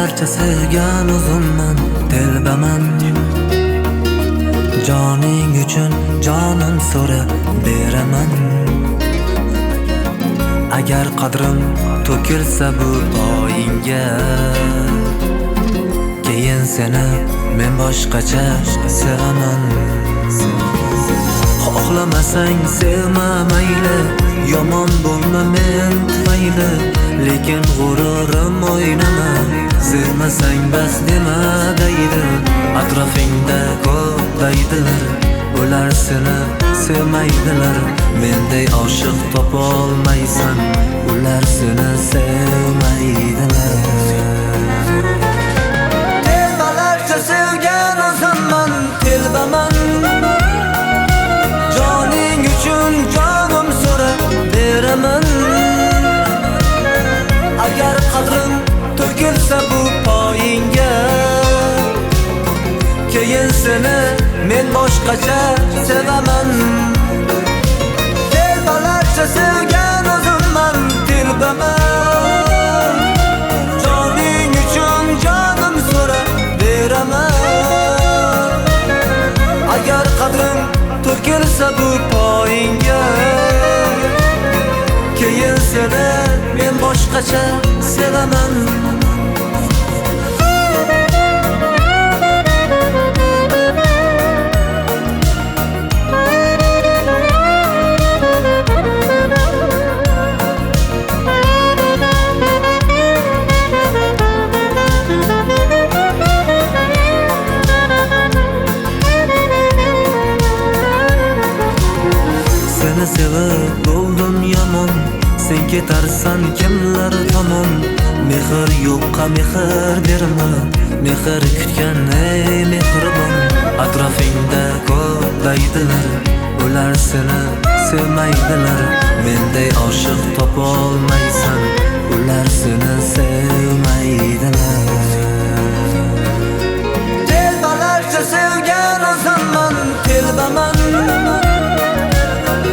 Telbalarcha sevgan o'zimman, telbaman. Joning uchun jonim so'rab beraman. Agar qadrim to'kilsa bu poyingga, keyin seni men boshqacha sevaman. Xohlamasang sevma mayli, yomon bo'lma men tufayli, lekin g'ururim o'ynama. Sevmasang bas dema deydi, atrofingda ko'paydilar, ular seni sevmaydilar. Menday oshiq topolmaysan, ular seni sevmaydilar. Telbalarcha sevgan o'zimman, telbaman. Joning uchun jonim so'rab beraman. Agar qadrim to'kilsa bu poyingga, keyin seni men boshqacha sevaman. Telbalarcha sevgan o'zimman, telbaman. Joning uchun jonim so'rab beraman. Agar qadrim to'kilsa bu poyingga, keyin seni men boshqacha sevaman. Seni sevib bo'ldim yomon, sen ketarsan kimlar tomon. Mehr yo'qqa mehr berma, mehr kutgan ey mehribon. Atrofingda ko'paydilar, ular seni sevmaydilar. Menday oshiq topolmaysan, ular seni sevmaydilar. Telbalarcha sevgan o'zimman, telbaman.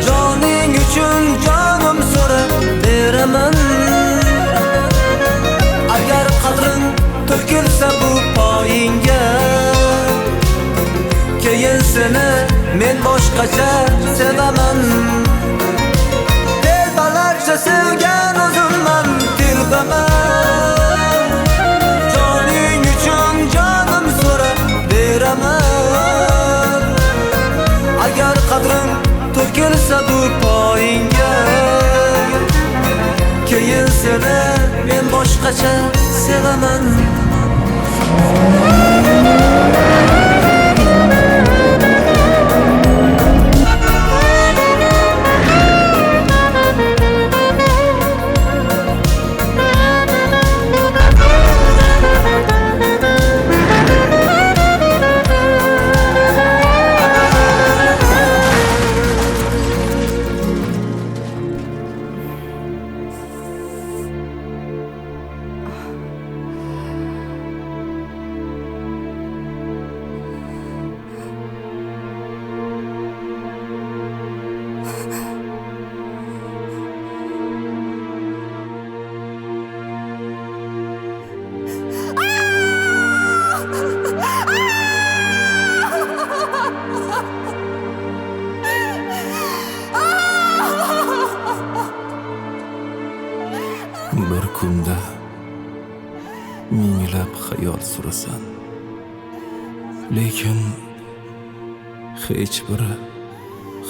Joning uchun jonim so'rab beraman. Agar qadrim to'kilsa bu poyingga, keyin seni men boshqacha sevaman. Telbalarcha sevgan o'zimman, telbaman. Joning uchun jonim so'rab beraman. Agar qadrim to'kilsa bu poyingga, keyin seni men boshqacha sevaman. Bir kunda minglab xayol surasan, lekin hech biri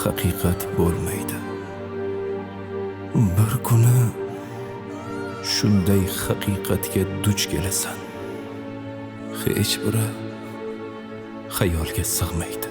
haqiqat bo'lmaydi. Bir kuni shunday haqiqatga duch kelasan, hech biri xayolga sig'maydi.